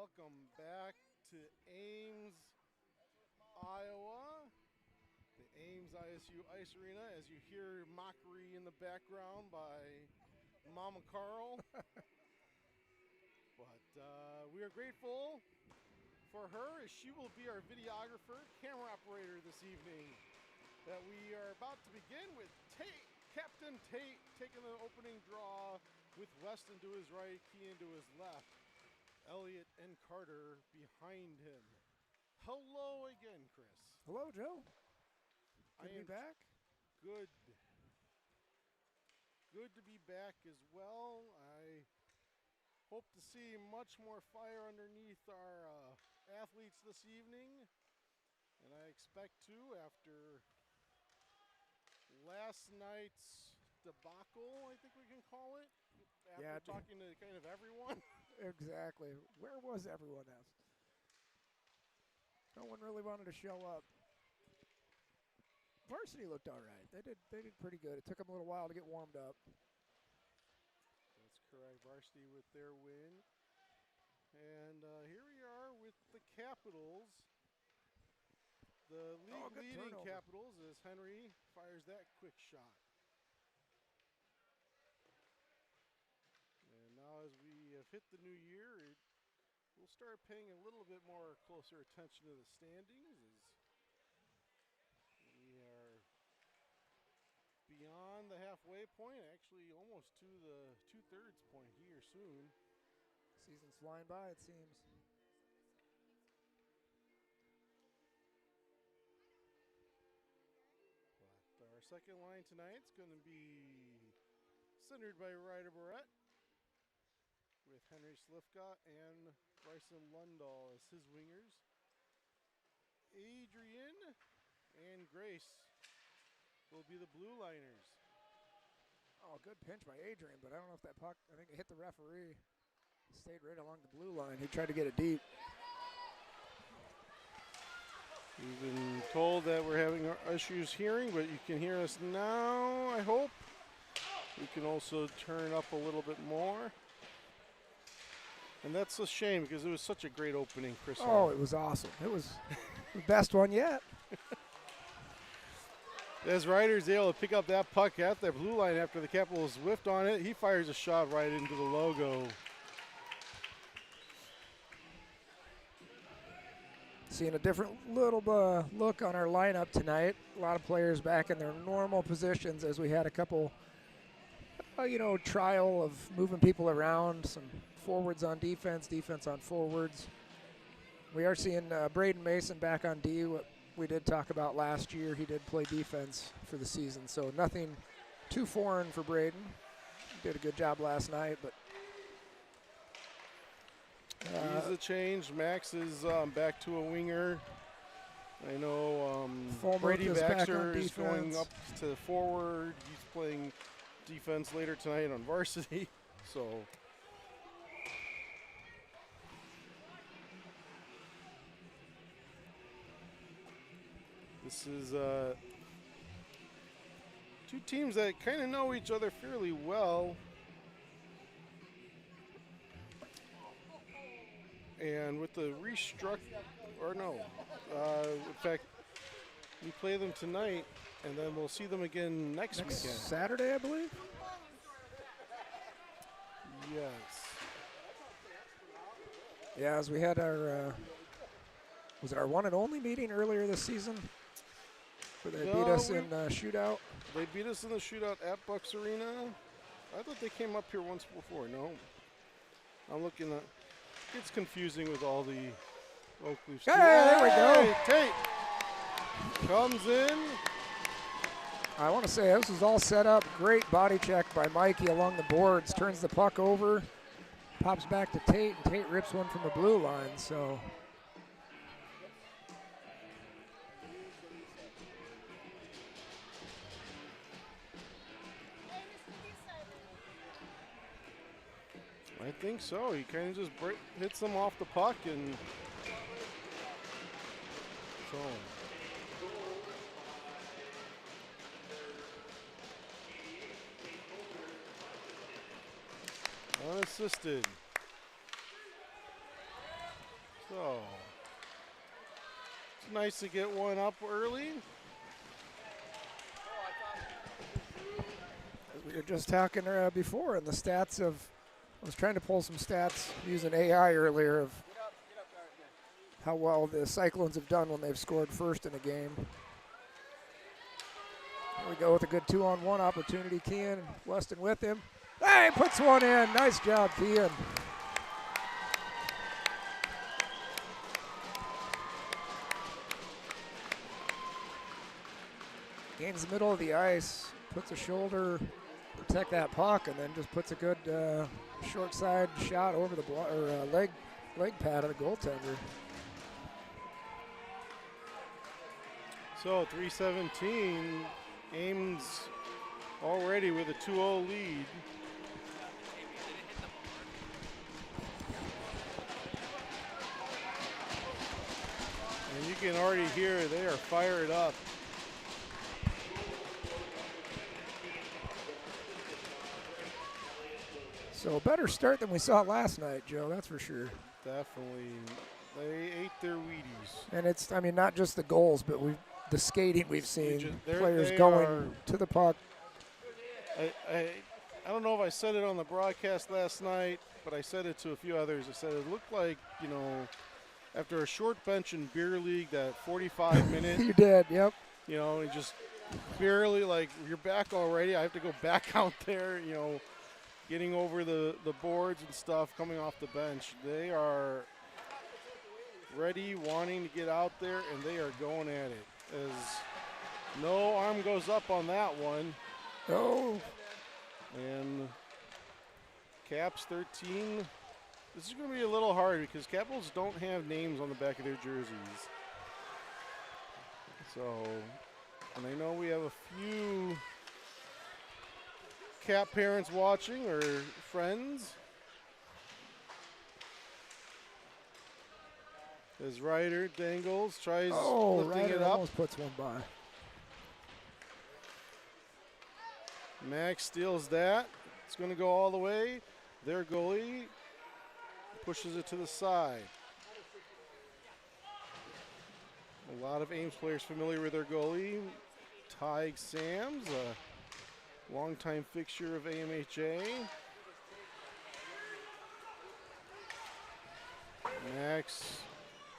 welcome back to Ames, Iowa, the Ames ISU Ice Arena. As you hear mockery in the background by Mama Carl. But we are grateful for her as she will be our videographer, camera operator this evening. That we are about to begin with Captain Tate taking the opening draw with Weston to his right, Kean to his left. Elliott and Carter behind him. Hello again, Chris. Hello, Joe. Good to be back. Good to be back as well. I hope to see much more fire underneath our athletes this evening. And I expect to after last night's debacle, I think we can call it. After talking to kind of everyone. Exactly. Where was everyone else? No one really wanted to show up. Varsity looked all right. They did pretty good. It took them a little while to get warmed up. That's correct. Varsity with their win. And here we are with the Capitals. The league leading turnover. Capitals as Henry fires that quick shot. And now as we have hit the new year, we'll start paying a little bit more closer attention to the standings as we are beyond the halfway point, actually almost to the two-thirds point here soon. Season's flying by, it seems. But our second line tonight is going to be centered by Ryder Barrett, with Henry Slifka and Bryson Lundahl as his wingers. Adrian and Grace will be the blue liners. Oh, good pinch by Adrian, but I don't know if that puck, I think it hit the referee. Stayed right along the blue line. He tried to get it deep. We've been told that we're having issues hearing, but you can hear us now, I hope. We can also turn up a little bit more. And that's a shame because it was such a great opening, Chris. Oh, it was awesome. It was the best one yet. As Ryder's able to pick up that puck at the blue line after the Capitals whiffed on it, he fires a shot right into the logo. Seeing a different little look on our lineup tonight. A lot of players back in their normal positions as we had a couple, trial of moving people around, some forwards on defense, defense on forwards. We are seeing Braden Mason back on D, what we did talk about last year. He did play defense for the season, so nothing too foreign for Braden. He did a good job last night, but he's a change. Max is back to a winger. I know Brady Baxter is going up to forward. He's playing defense later tonight on varsity. So this is two teams that kind of know each other fairly well. And with the in fact, we play them tonight, and then we'll see them again next weekend. Saturday, I believe? Yes. Yeah, as we had our, was it our one and only meeting earlier this season? Where they beat us in shootout? They beat us in the shootout at Bucks Arena. I thought they came up here once before. No. I'm looking at. It's confusing with all the Oak Leafs. Hey, there we go. Tate comes in. I want to say this was all set up. Great body check by Mikey along the boards. Turns the puck over, pops back to Tate, and Tate rips one from the blue line. So I think so. He kind of just hits them off the puck and so. Unassisted. So, it's nice to get one up early. We were just talking before, and the stats of, I was trying to pull some stats using AI earlier of how well the Cyclones have done when they've scored first in a game. Here we go with a good 2-on-1 opportunity. Kean, Weston with him. Hey, puts one in. Nice job, Kean. Gains the middle of the ice, puts a shoulder, protect that puck, and then just puts a good short side shot over the leg pad of the goaltender. So 3:17, Ames already with a 2-0 lead. And you can already hear they are fired up. So a better start than we saw last night, Joe, that's for sure. Definitely. They ate their Wheaties. And it's, I mean, not just the goals, but the skating we've seen. Players they going to the puck. I don't know if I said it on the broadcast last night, but I said it to a few others. I said it looked like, you know, after a short bench in beer league, that 45 minutes. You did, yep. You know, you just barely, like, you're back already. I have to go back out there, you know, getting over the boards and stuff, coming off the bench. They are ready, wanting to get out there, and they are going at it. As no arm goes up on that one. Oh. And Caps 13. This is going to be a little hard because Capitals don't have names on the back of their jerseys. So, and I know we have a few Cap parents watching or friends. As Ryder dangles, tries lifting Ryder it up. Almost puts one by. Max steals that. It's going to go all the way. Their goalie pushes it to the side. A lot of Ames players familiar with their goalie. Ty Sams, a longtime fixture of AMHA. Max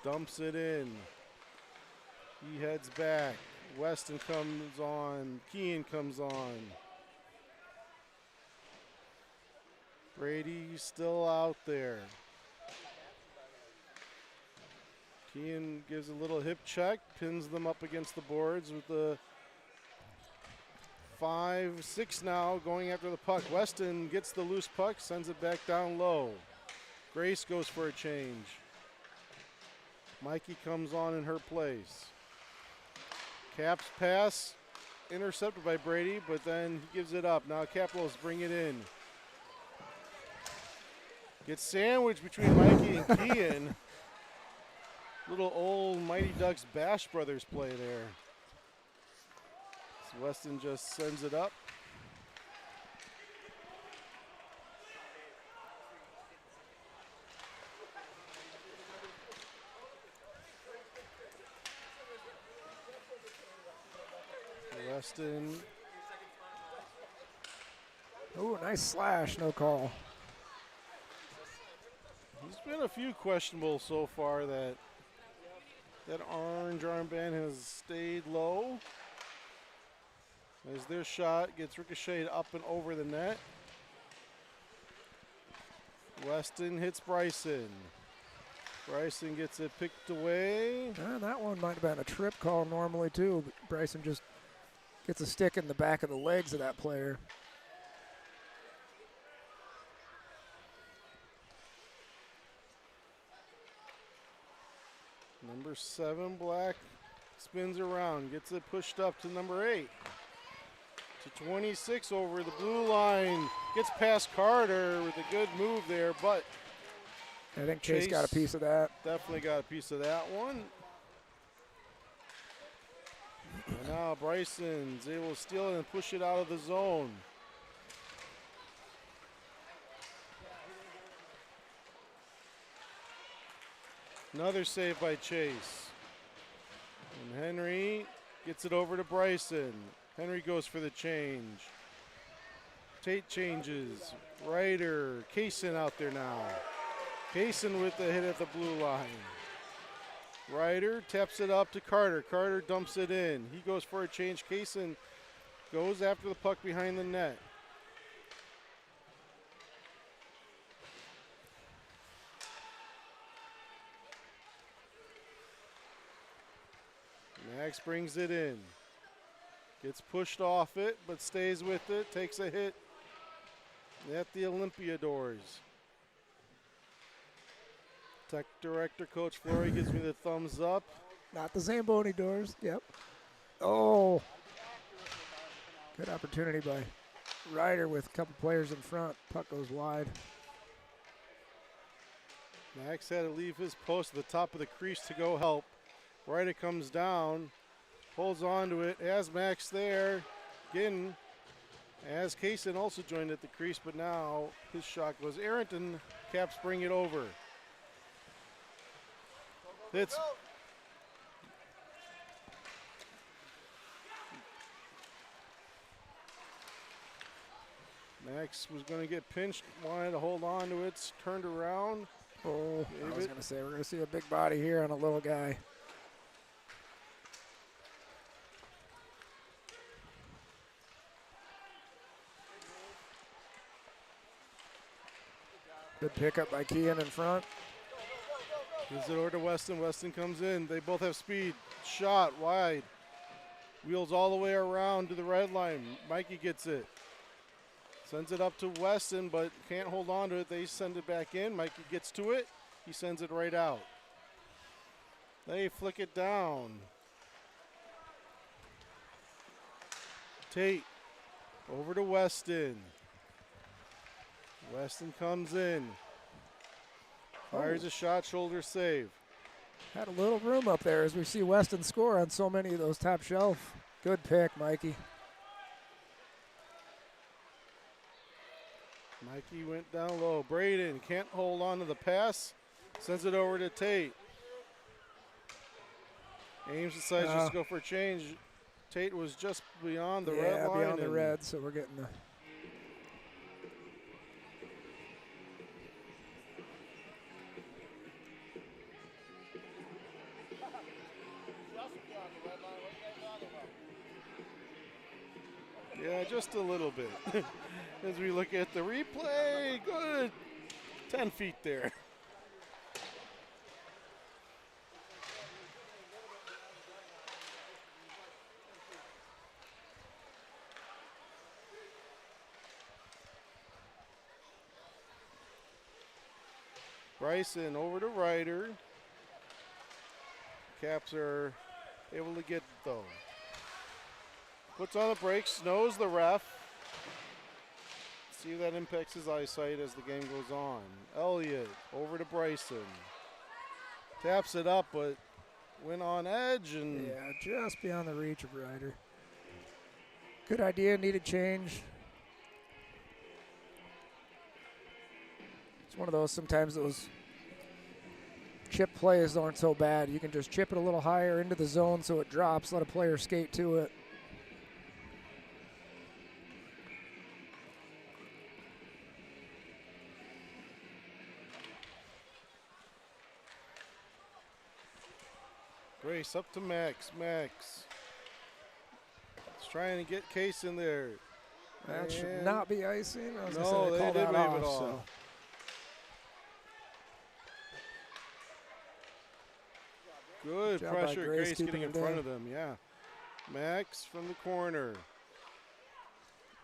dumps it in. He heads back. Weston comes on. Kean comes on. Brady still out there. Kean gives a little hip check, pins them up against the boards with the 5-6 now going after the puck. Weston gets the loose puck, sends it back down low. Grace goes for a change. Mikey comes on in her place. Caps pass, intercepted by Brady, but then he gives it up. Now Capitals bring it in. Gets sandwiched between Mikey and Kean. Little old Mighty Ducks Bash Brothers play there. So Weston just sends it up. Weston. Oh, nice slash, no call. There's been a few questionable so far. That orange armband has stayed low. As their shot gets ricocheted up and over the net. Weston hits Bryson. Bryson gets it picked away. That one might have been a trip call normally too, but Bryson just gets a stick in the back of the legs of that player. Number 7, Black, spins around, gets it pushed up to number 8. To 26 over the blue line, gets past Carter with a good move there, but I think Chase got a piece of that. Definitely got a piece of that one. And now Bryson's able to steal it and push it out of the zone. Another save by Chase. And Henry gets it over to Bryson. Henry goes for the change. Tate changes. Ryder. Kaysen out there now. Kaysen with the hit at the blue line. Ryder taps it up to Carter. Carter dumps it in. He goes for a change. Kaysen goes after the puck behind the net. Max brings it in. Gets pushed off it, but stays with it. Takes a hit at the Olympiadors. Tech director, Coach Flory, gives me the thumbs up. Not the Zamboni doors. Yep. Oh. Good opportunity by Ryder with a couple players in front. Puck goes wide. Max had to leave his post at the top of the crease to go help. Ryder comes down, holds on to it, has Max there. Again, as Kaysen also joined at the crease, but now his shot goes. Arrington, Caps bring it over. It's Max was going to get pinched, wanted to hold on to it, turned around. Oh, I was going to say, we're going to see a big body here on a little guy. Good pickup by Kean in front. Gives it over to Weston. Weston comes in. They both have speed. Shot wide. Wheels all the way around to the red line. Mikey gets it. Sends it up to Weston, but can't hold on to it. They send it back in. Mikey gets to it. He sends it right out. They flick it down. Tate over to Weston. Weston comes in. Fires a shot, shoulder save. Had a little room up there as we see Weston score on so many of those top shelf. Good pick, Mikey. Mikey went down low. Braden can't hold on to the pass. Sends it over to Tate. Ames decides just to go for a change. Tate was just beyond the red line. Yeah, beyond the red, so we're getting the... Yeah, just a little bit. As we look at the replay, good. 10 feet there. Bryson over to Ryder. Caps are able to get it though. Puts on the brakes, knows the ref. See if that impacts his eyesight as the game goes on. Elliott over to Bryson. Taps it up, but went on edge and... Yeah, just beyond the reach of Ryder. Good idea, needed change. It's one of those, sometimes those chip plays aren't so bad. You can just chip it a little higher into the zone so it drops, let a player skate to it. Grace up to Max. Max. He's trying to get Case in there. That should not be icing. I was no, gonna say they did wave it off. So. Good pressure. Grace getting in front of them. Yeah. Max from the corner.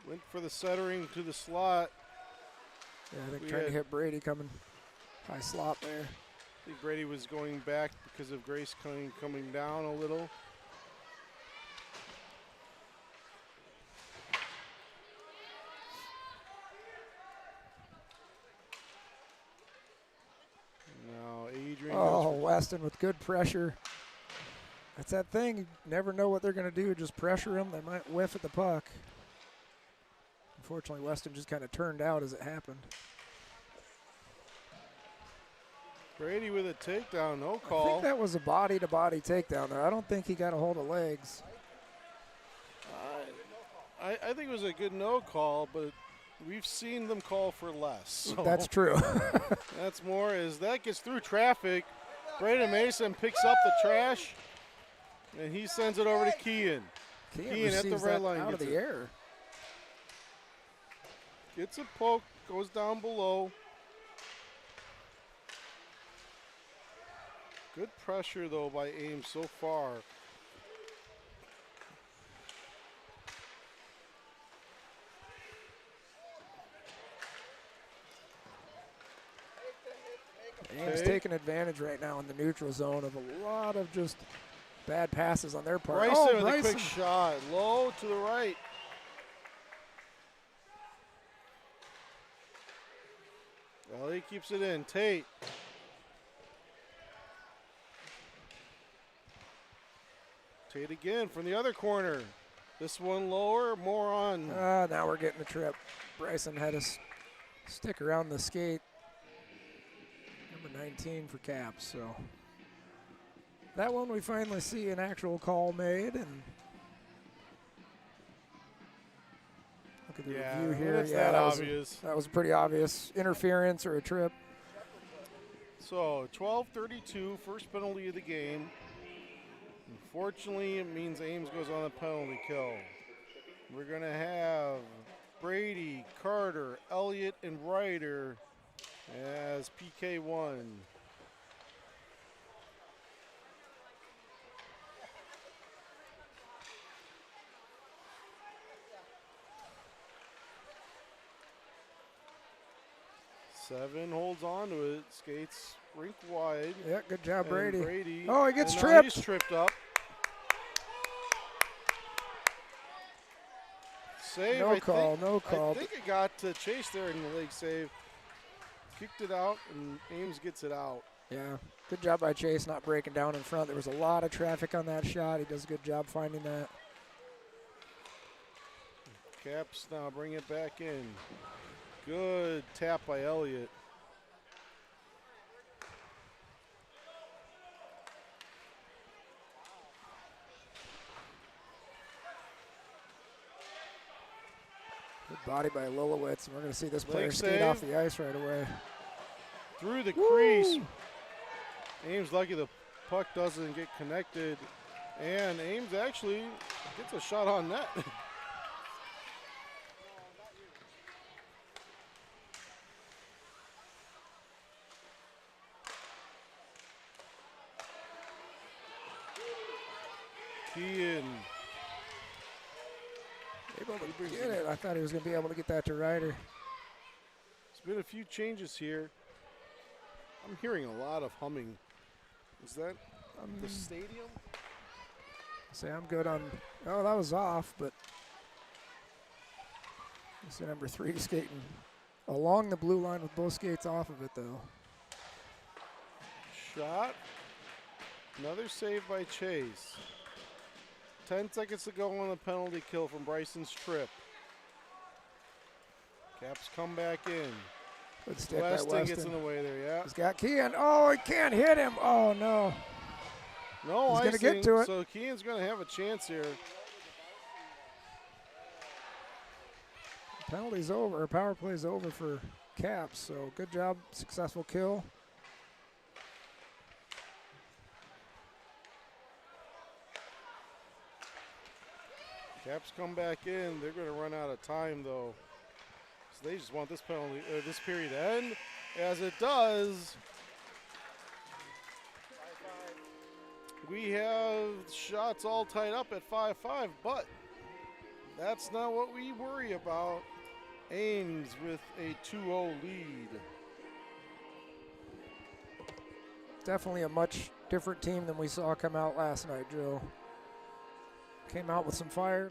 Went for the centering to the slot. Yeah, I think trying to hit Brady coming high slot there. I think Brady was going back because of Grace coming down a little. Now Adrian. Oh, Weston with good pressure. That's that thing. You never know what they're going to do. Just pressure them. They might whiff at the puck. Unfortunately, Weston just kind of turned out as it happened. Brady with a takedown, no I call. think that was a body-to-body takedown there. I don't think he got a hold of legs. I think it was a good no call, but we've seen them call for less. So That's true. that's more as that gets through traffic. Braden Mason picks up the trash, and he sends it over to Kean. Kean at the red line out of the air. Gets a poke, goes down below. Good pressure, though, by Ames so far. Ames taking advantage right now in the neutral zone of a lot of just bad passes on their part. Bryson with a quick shot, low to the right. Well, he keeps it in. Tate. Tate again from the other corner. This one lower, more on. Now we're getting the trip. Bryson had us stick around the skate. Number 19 for Caps, so that one we finally see an actual call made, and look at the review here. Yeah, that was pretty obvious interference or a trip. So 12:32, first penalty of the game. Unfortunately, it means Ames goes on a penalty kill. We're gonna have Brady, Carter, Elliott, and Ryder as PK1. Seven holds on to it, skates rink wide. Yeah, good job, Brady. Brady. Oh, he gets tripped. He's tripped up. Save. No call. I think it got to Chase there in the leg save. Kicked it out, and Ames gets it out. Yeah, good job by Chase not breaking down in front. There was a lot of traffic on that shot. He does a good job finding that. Caps now bring it back in. Good tap by Elliott. Good body by Lilowitz, and we're going to see this player skate off the ice right away. Through the crease. Ames lucky the puck doesn't get connected, and Ames actually gets a shot on net. Kean. Able to get it. I thought he was going to be able to get that to Ryder. There's been a few changes here. I'm hearing a lot of humming. Is that the stadium? Say I'm good on. Oh, that was off, but it's number 3 skating along the blue line with both skates off of it, though. Shot. Another save by Chase. 10 seconds to go on the penalty kill from Bryson's trip. Caps come back in. Good stick Weston gets in the way there, yeah. He's got Kean. Oh, he can't hit him. Oh, no. No He's icing, going to get to it. So Kean's going to have a chance here. Penalty's over, or power play's over for Caps, so good job, successful kill. Caps come back in. They're going to run out of time, though. So they just want this penalty, this period to end. As it does, we have shots all tied up at 5-5, but that's not what we worry about. Ames with a 2-0 lead. Definitely a much different team than we saw come out last night, Joe. Came out with some fire.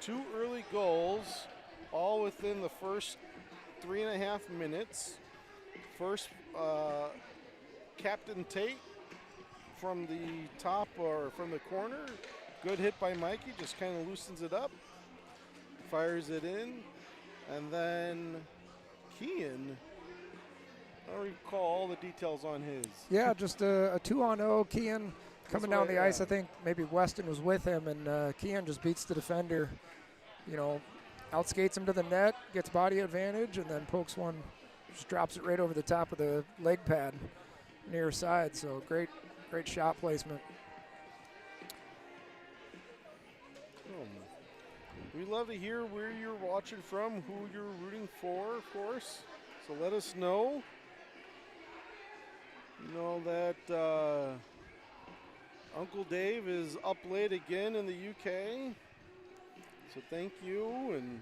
2 early goals, all within the first 3.5 minutes. First, Captain Tate from the top or from the corner. Good hit by Mikey, just kind of loosens it up, fires it in. And then Kean, I don't recall all the details on his. Yeah, just a 2-on-0. Kean coming down the ice. I think maybe Weston was with him, and Kean just beats the defender. You know, outskates him to the net, gets body advantage, and then pokes one, just drops it right over the top of the leg pad near side. So great shot placement. We'd love to hear where you're watching from, who you're rooting for, of course. So let us know. You know that Uncle Dave is up late again in the UK. So thank you. And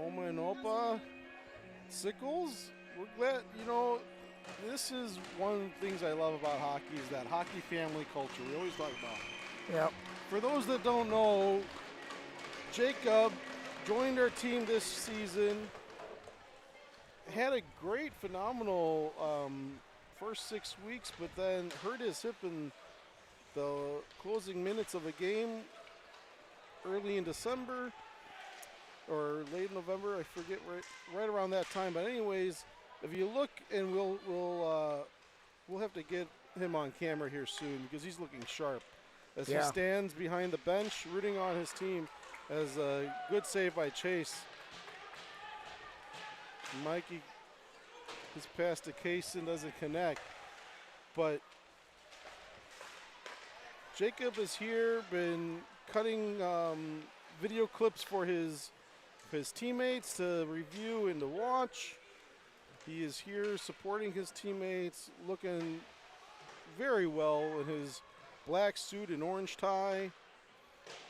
Oma and Opa, Cyclones, we're glad, you know, this is one of the things I love about hockey is that hockey family culture we always talk about. Yeah. For those that don't know, Jacob joined our team this season, had a great, phenomenal first 6 weeks, but then hurt his hip in the closing minutes of a game early in December or late November, I forget, right around that time. But anyways, if you look, and we'll have to get him on camera here soon because he's looking sharp as he stands behind the bench rooting on his team. As a good save by Chase. Mikey, his pass to Kaysen doesn't connect, but Jacob is here, been cutting video clips for his teammates to review and to watch. He is here supporting his teammates, looking very well in his black suit and orange tie.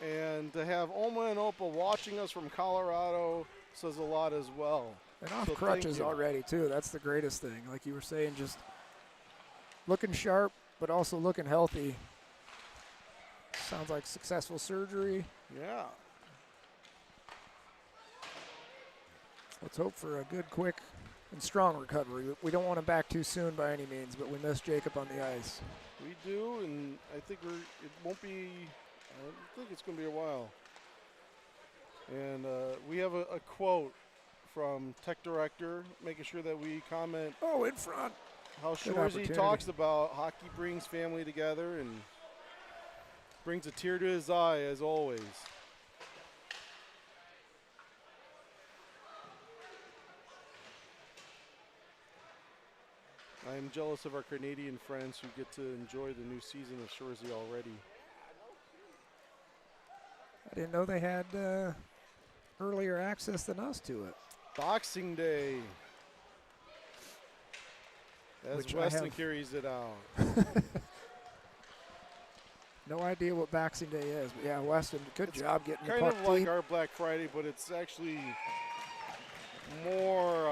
And to have Oma and Opa watching us from Colorado says a lot as well. And off crutches already, too. That's the greatest thing. Like you were saying, just looking sharp, but also looking healthy. Sounds like successful surgery. Yeah. Let's hope for a good, quick, and strong recovery. We don't want him back too soon by any means, but we miss Jacob on the ice. We do, and I think it won't be, I think it's going to be a while. And we have a quote from Tech Director, making sure that we comment. Oh, in front. How Shorzy talks about hockey brings family together and brings a tear to his eye, as always. I am jealous of our Canadian friends who get to enjoy the new season of Shorzy already. I didn't know they had earlier access than us to it. Boxing Day. As Weston carries it out. No idea what Boxing Day is, but yeah, Weston, good job getting the puck kind of like our Black Friday, but it's actually more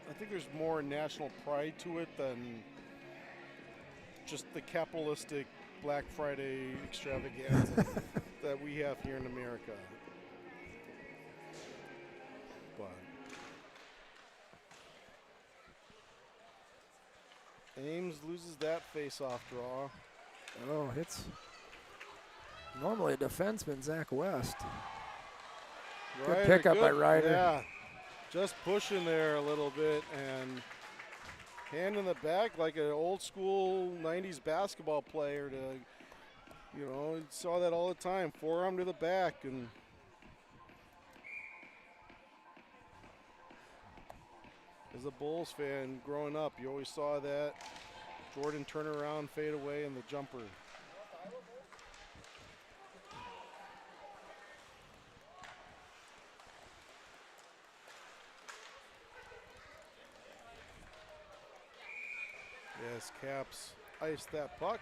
I think there's more national pride to it than just the capitalistic Black Friday extravaganza that we have here in America. But Ames loses that face-off draw. Oh, it's normally a defenseman, Zach West. Good pickup by Ryder. Yeah, just pushing there a little bit and hand in the back like an old school 90s basketball player to, you know, you saw that all the time. Forearm to the back. And as a Bulls fan growing up, you always saw that. Jordan turn around, fade away, and the jumper. Yes, Caps iced that puck.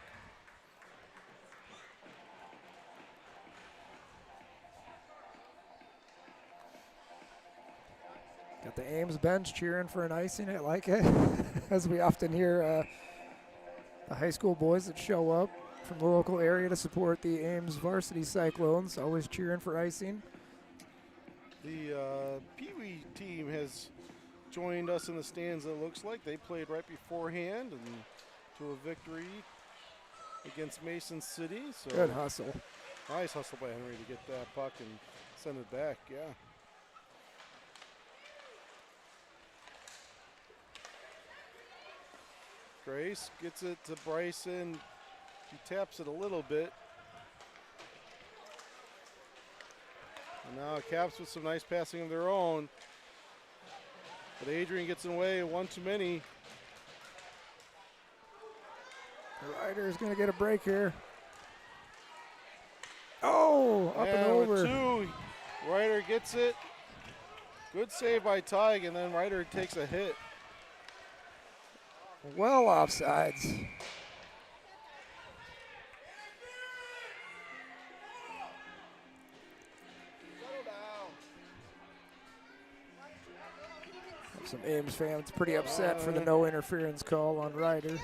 The Ames bench cheering for an icing. I like it. As we often hear the high school boys that show up from the local area to support the Ames varsity Cyclones, always cheering for icing. The Pee Wee team has joined us in the stands, it looks like. They played right beforehand and to a victory against Mason City. So good hustle. Nice hustle by Henry to get that puck and send it back, yeah. Grace gets it to Bryson. He taps it a little bit. And now Caps with some nice passing of their own. But Adrian gets in the way, one too many. Ryder's going to get a break here. Oh, up and over. With two, Ryder gets it. Good save by Tig, and then Ryder takes a hit. Well offsides. Some Ames fans pretty upset for the no interference call on Ryder.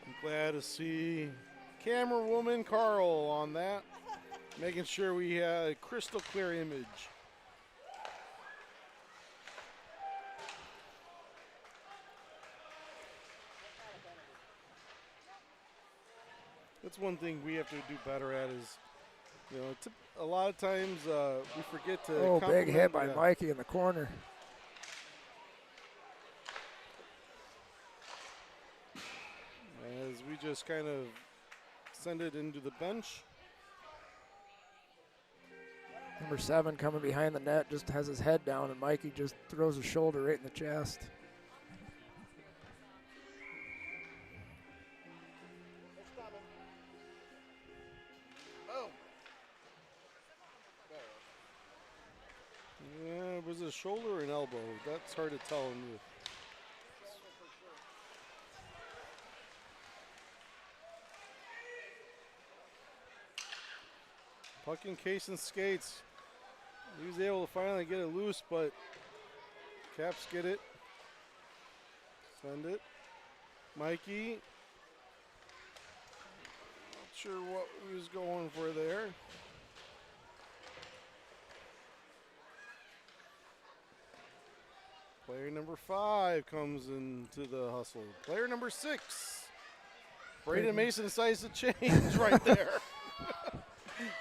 I'm glad to see camera woman Carl on that, making sure we had a crystal clear image. That's one thing we have to do better at is, you know, a lot of times we forget to. Oh, big hit by Mikey in the corner. As we just kind of send it into the bench. Number 7 coming behind the net, just has his head down, and Mikey just throws his shoulder right in the chest. Yeah, was it a shoulder or an elbow? That's hard to tell. Puck in case and skates. He was able to finally get it loose, but Caps get it. Send it. Mikey. Not sure what he was going for there. Player number 5 comes into the hustle. Player number 6. Braden Mason decides to change right there.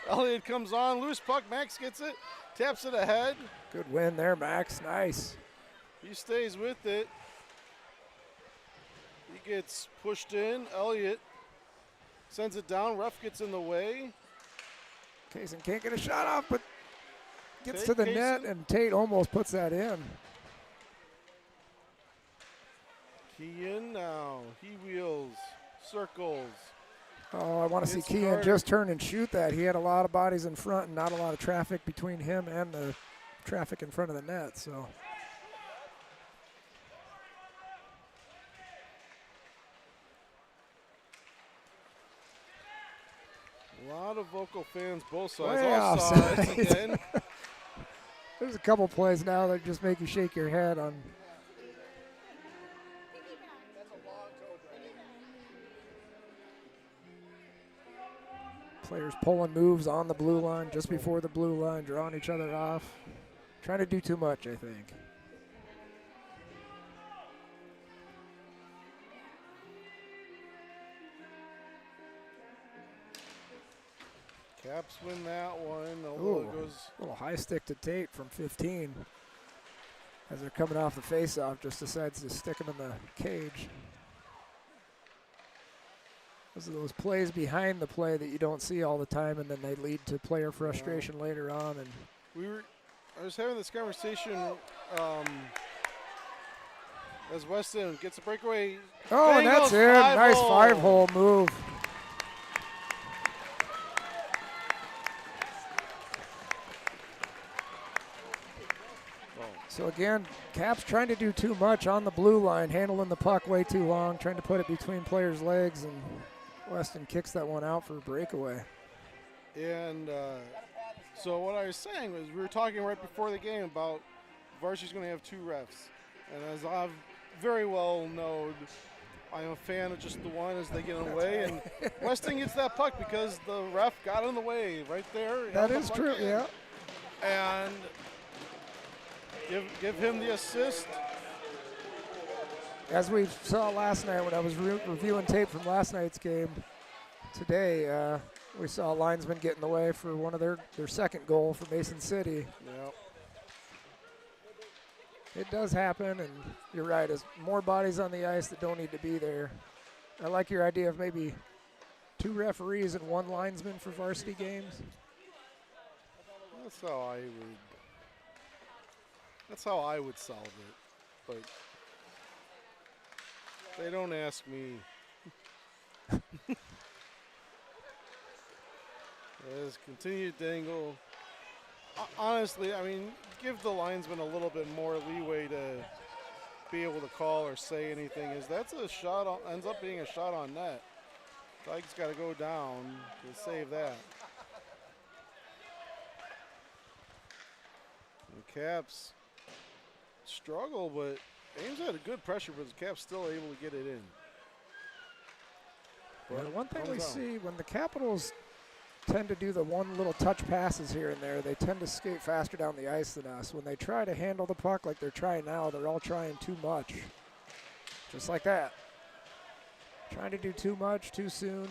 Elliott comes on, loose puck, Max gets it, taps it ahead. Good win there, Max, nice. He stays with it. He gets pushed in, Elliott sends it down, ref gets in the way. Kaysen can't get a shot off, but gets Tate to the Kaysen. net, and Tate almost puts that in. Kean now, he wheels, circles. Oh, I want to see Gets Kean hard. just turn and shoot that. He had a lot of bodies in front and not a lot of traffic between him and the traffic in front of the net, so. A lot of vocal fans, both sides. Way All offside. sides again. There's a couple plays now that just make you shake your head on. Players pulling moves on the blue line, just before the blue line, drawing each other off. Trying to do too much, I think. Caps win that one. Ooh, It goes. little high stick to Tate from 15. As they're coming off the face-off, just decides to stick him in the cage. Those are those plays behind the play that you don't see all the time, and then they lead to player frustration later on. And I was having this conversation as Weston gets a breakaway. oh, and that's it. Nice 5-hole move. So again, Caps trying to do too much on the blue line, handling the puck way too long, trying to put it between players' legs, and Weston kicks that one out for a breakaway. And So what I was saying was we were talking right before the game about varsity's going to have 2 refs. And as I've very well known, I'm a fan of just the one as they get in the way. And Weston gets that puck because the ref got in the way right there. That is true, yeah. And give him the assist. As we saw last night when I was reviewing tape from last night's game, today we saw a linesman get in the way for one of their second goal for Mason City. Yep. It does happen, and you're right, there's more bodies on the ice that don't need to be there. I like your idea of maybe 2 referees and 1 linesman for varsity games. That's how I would solve it, but they don't ask me. Let's continue to dangle. Honestly, I mean, give the linesman a little bit more leeway to be able to call or say anything. That's a shot ends up being a shot on net. Dyke's got to go down to save that. And Caps struggle, but Ames had a good pressure, but the Caps still able to get it in. But one thing we see when the Capitals tend to do the one little touch passes here and there, they tend to skate faster down the ice than us. When they try to handle the puck like they're trying now, they're all trying too much. Just like that. Trying to do too much too soon.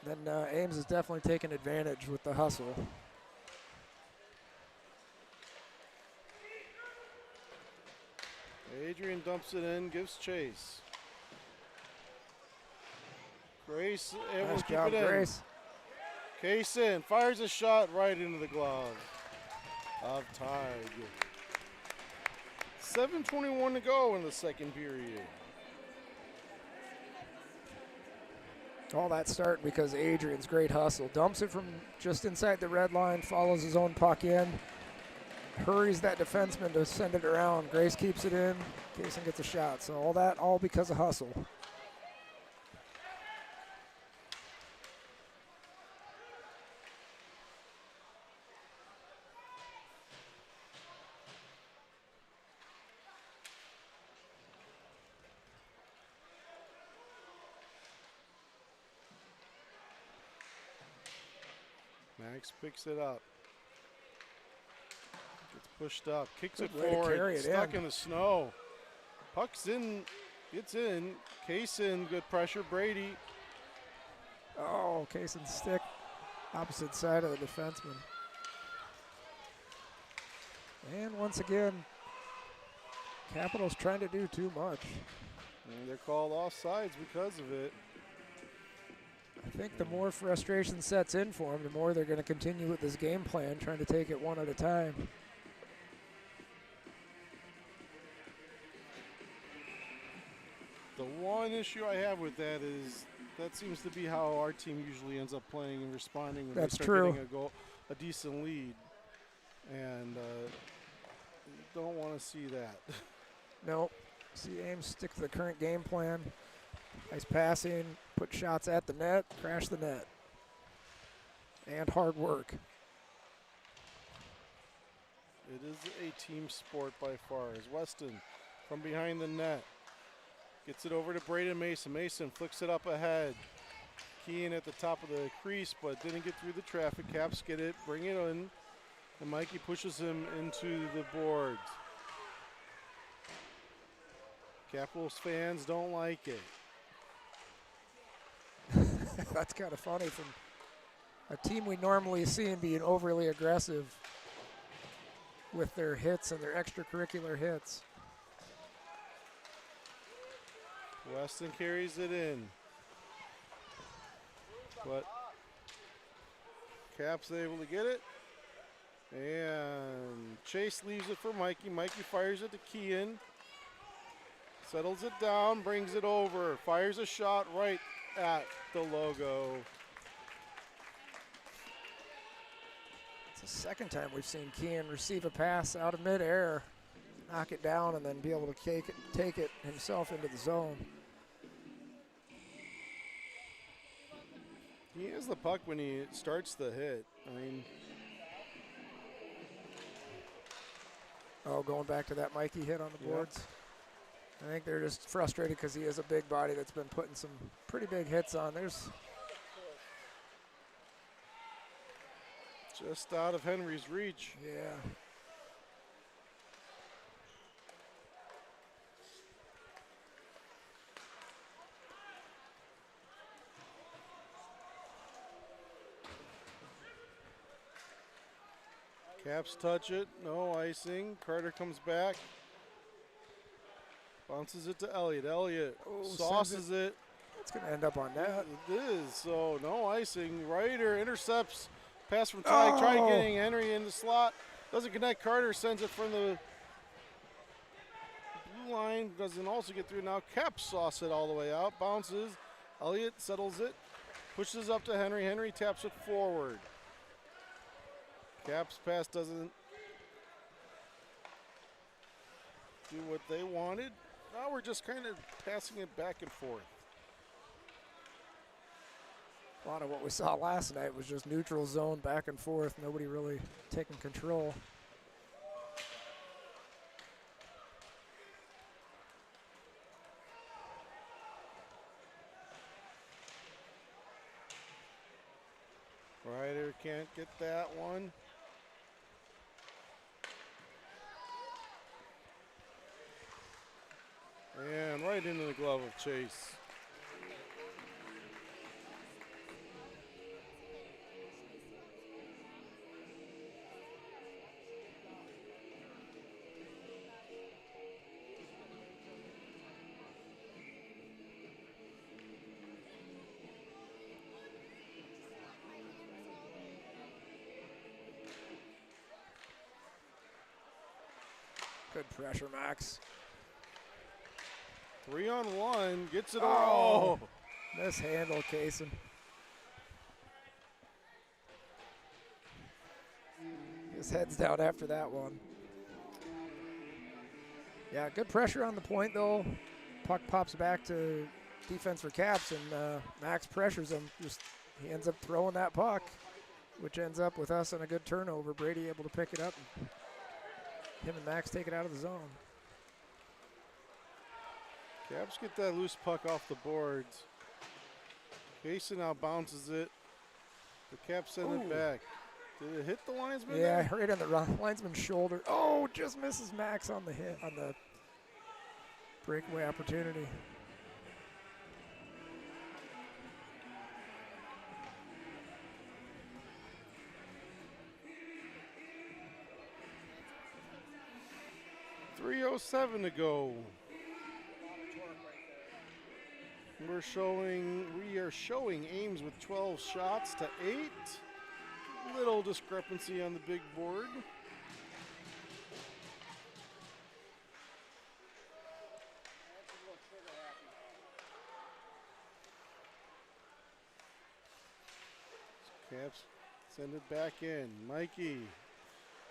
Then Ames is definitely taking advantage with the hustle. Adrian dumps it in, gives chase. Grace able Nice to keep job, it in. Grace. Case in, fires a shot right into the glove of Tig. 7:21 to go in the second period. All that starting because Adrian's great hustle. Dumps it from just inside the red line, follows his own puck in, hurries that defenseman to send it around. Grace keeps it in, Kaysen gets a shot. So all because of hustle. Max picks it up. Gets pushed up, kicks Good it way to forward, carry it stuck in. in the snow. Puck's in, gets in. Case in, good pressure. Brady. Oh, Kaysen's stick, opposite side of the defenseman. And once again, Capitals trying to do too much. And they're called offsides because of it. I think the more frustration sets in for them, the more they're going to continue with this game plan, trying to take it one at a time. The one issue I have with that is that seems to be how our team usually ends up playing and responding when That's they start true. getting a decent lead. And don't want to see that. Nope. See Ames stick to the current game plan. Nice passing, put shots at the net, crash the net. And hard work. It is a team sport by far. As Weston from behind the net gets it over to Braden Mason. Mason flicks it up ahead. Keane at the top of the crease, but didn't get through the traffic. Caps get it, bring it in, and Mikey pushes him into the boards. Capitals fans don't like it. That's kind of funny from a team we normally see being overly aggressive with their hits and their extracurricular hits. Weston carries it in. But Cap's able to get it. And Chase leaves it for Mikey. Mikey fires it to Kean. Settles it down, brings it over. Fires a shot right at the logo. It's the second time we've seen Kean receive a pass out of midair, knock it down, and then be able to take it himself into the zone. He has the puck when he starts the hit. I mean, going back to that Mikey hit on the boards. I think they're just frustrated because he is a big body that's been putting some pretty big hits on. There's just out of Henry's reach. Yeah. Caps touch it, no icing. Carter comes back. Bounces it to Elliott. Elliott sauces it. It's going to end up on net. It is, so no icing. Ryder intercepts. Pass from Ty. Tried getting Henry in the slot. Doesn't connect. Carter sends it from the blue line. Doesn't also get through now. Caps sauce it all the way out. Bounces. Elliott settles it. Pushes up to Henry. Henry taps it forward. Caps pass doesn't do what they wanted. Now we're just kind of passing it back and forth. A lot of what we saw last night was just neutral zone back and forth. Nobody really taking control. Ryder can't get that one. And right into the glove of Chase. Good pressure, Max. 3-on-1, gets it all. Mishandle, Kaysen. His head's down after that one. Yeah, good pressure on the point, though. Puck pops back to defense for Caps, and Max pressures him. He ends up throwing that puck, which ends up with us on a good turnover. Brady able to pick it up. And him and Max take it out of the zone. Caps get that loose puck off the boards. Kaysen now bounces it. The Caps send it back. Did it hit the linesman? Yeah, right on the linesman's shoulder. Oh, just misses Max on the hit, on the breakaway opportunity. .307 to go. We are showing Ames with 12 shots to 8. Little discrepancy on the big board. Caps send it back in. Mikey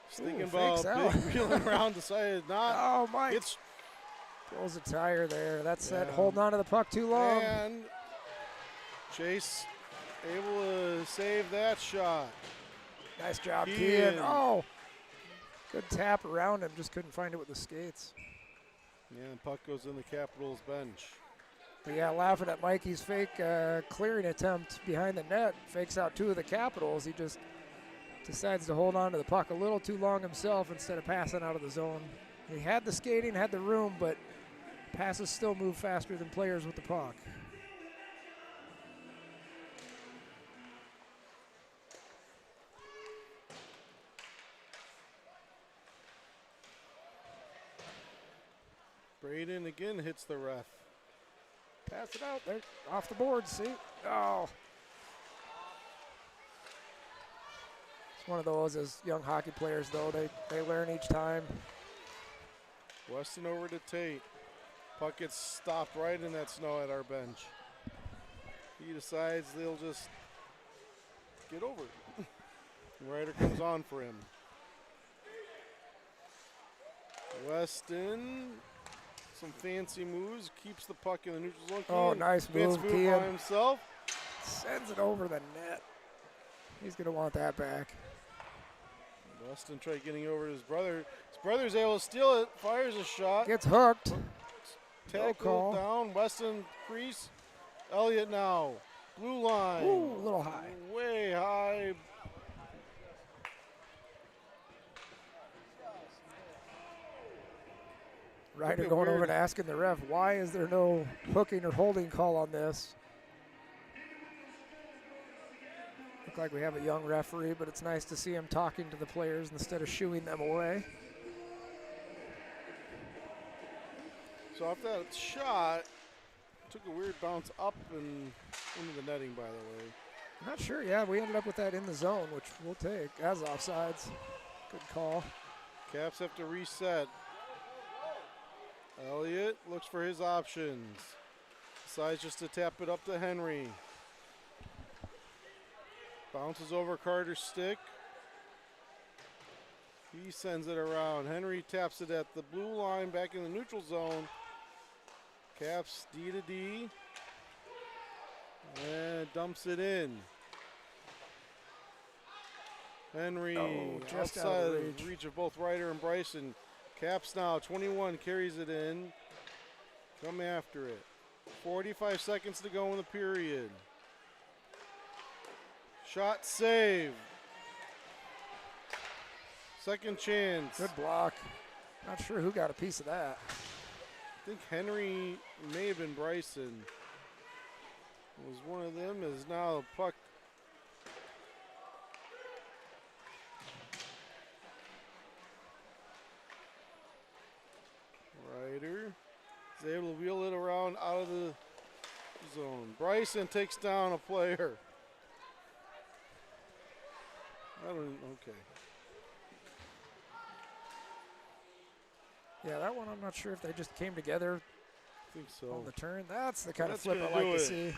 thinking about big wheeling around, decided not. Oh, Mike. Pulls a tire there. That's that holding on to the puck too long. And Chase able to save that shot. Nice job, Kean. Oh, good tap around him. Just couldn't find it with the skates. Yeah, and puck goes in the Capitals bench. But yeah, laughing at Mikey's fake clearing attempt behind the net. Fakes out two of the Capitals. He just decides to hold on to the puck a little too long himself instead of passing out of the zone. He had the skating, had the room, but passes still move faster than players with the puck. Braden again hits the ref. Pass it out. They're off the board, see? Oh. It's one of those, as young hockey players, though, they learn each time. Weston over to Tate. Puck gets stopped right in that snow at our bench. He decides they'll just get over it. Ryder comes on for him. Weston, some fancy moves, keeps the puck in the neutral zone. Oh, nice move, Kean by himself. Sends it over the net. He's going to want that back. Weston tried getting over to his brother. His brother's able to steal it, fires a shot. Gets hooked. Tackle down, Weston crease. Elliott now, blue line. Ooh, a little high. Way high. Ryder going over and asking the ref, why is there no hooking or holding call on this? Look like we have a young referee, but it's nice to see him talking to the players instead of shooing them away. So after that shot, took a weird bounce up and into the netting, by the way. Not sure, yeah, we ended up with that in the zone, which we'll take as offsides. Good call. Caps have to reset. Elliott looks for his options. Decides just to tap it up to Henry. Bounces over Carter's stick. He sends it around. Henry taps it at the blue line back in the neutral zone. Caps D to D. And dumps it in. Henry just outside out of the reach of both Ryder and Bryson. Caps now, 21 carries it in. Come after it. 45 seconds to go in the period. Shot save. Second chance. Good block. Not sure who got a piece of that. I think Henry may have been Bryson. It was one of them. Is now the puck. Ryder is able to wheel it around out of the zone. Bryson takes down a player. Okay. Yeah, that one I'm not sure if they just came together I think so. on the turn. That's the kind of That's flip I gonna like do to it. see.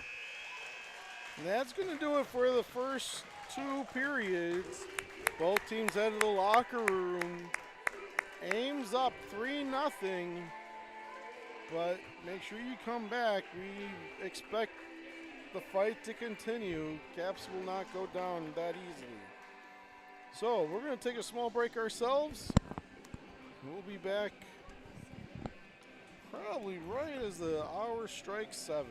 And that's going to do it for the first two periods. Both teams head to the locker room. Ames up 3-0. But make sure you come back. We expect the fight to continue. Caps will not go down that easily. So we're going to take a small break ourselves. We'll be back probably right as the hour strikes 7.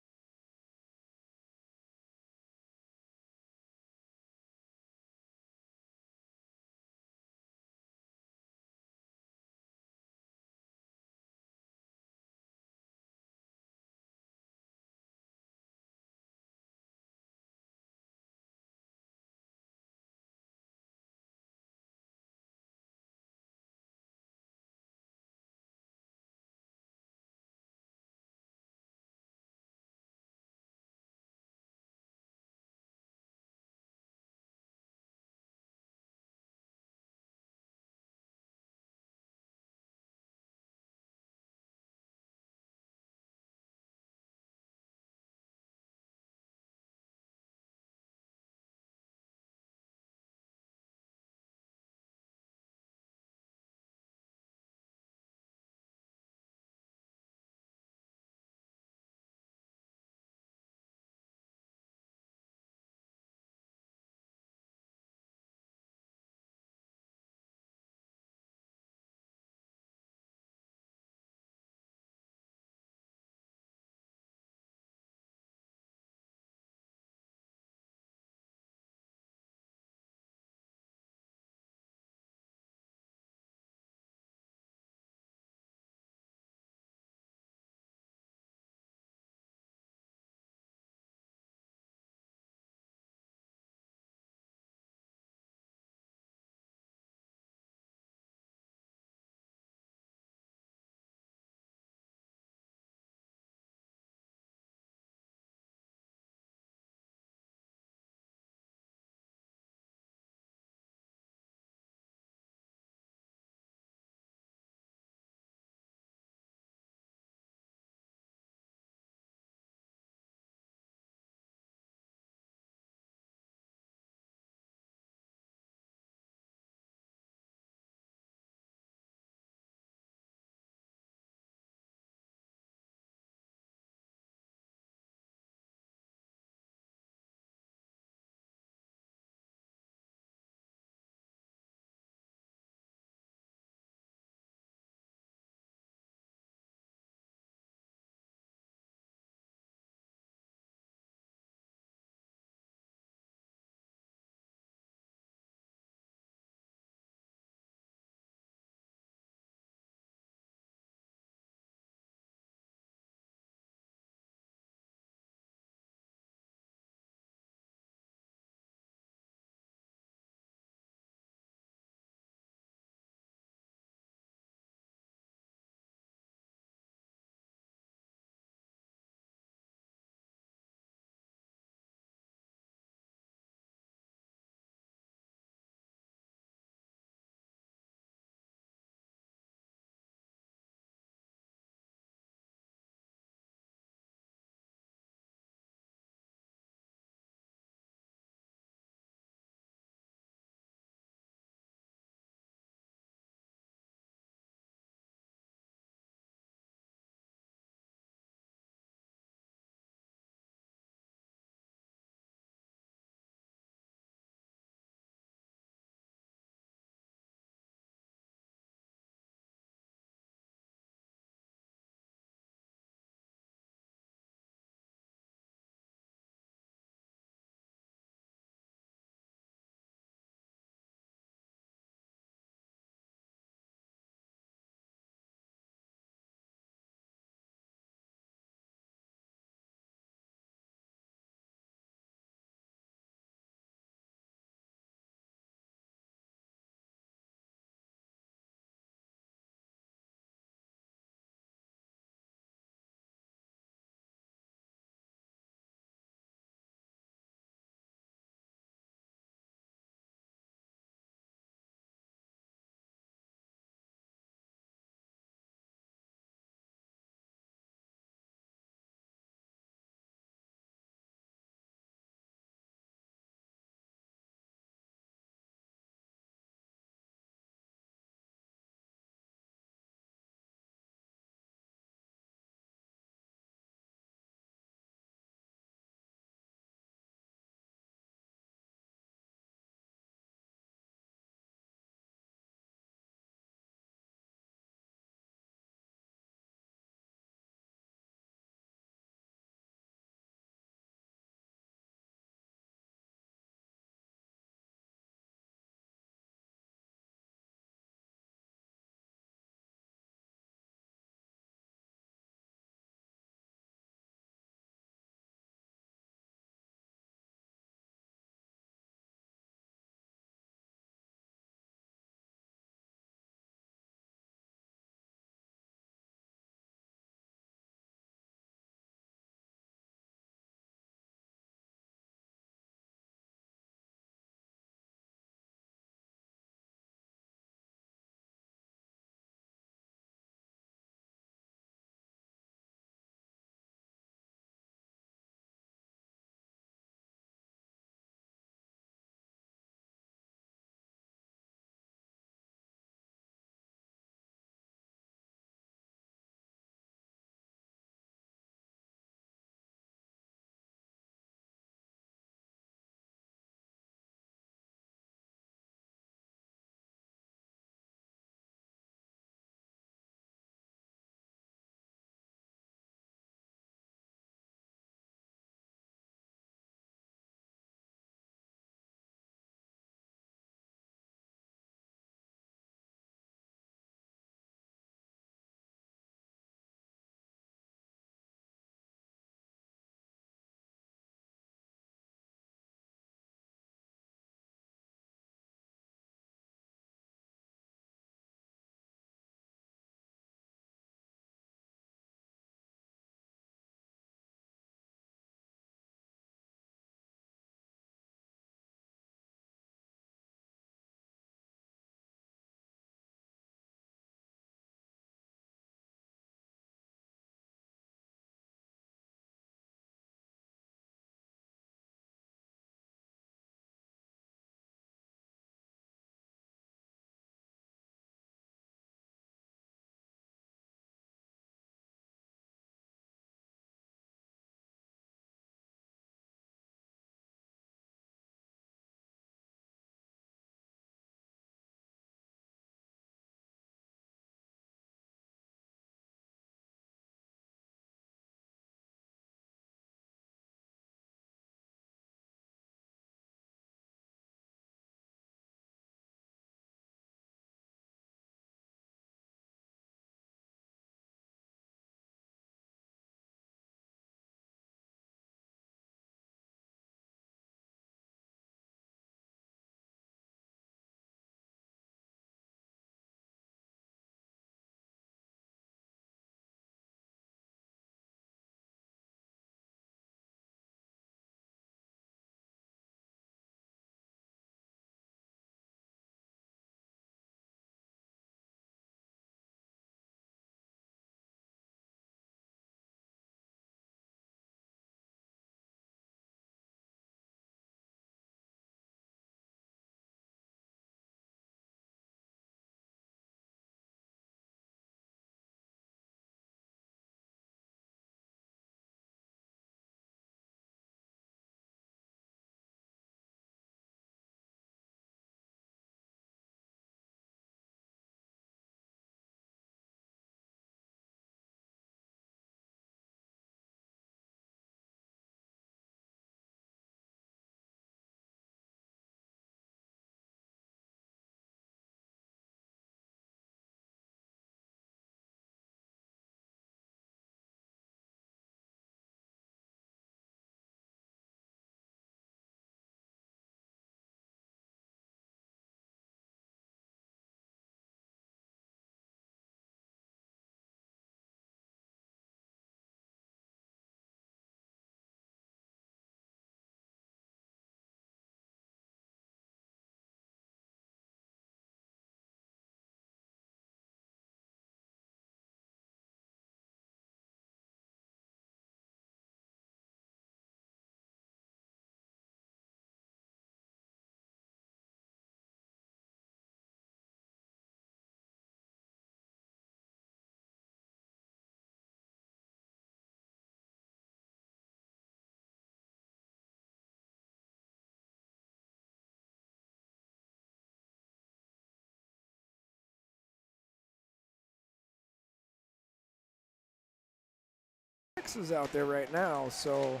Maxes out there right now, so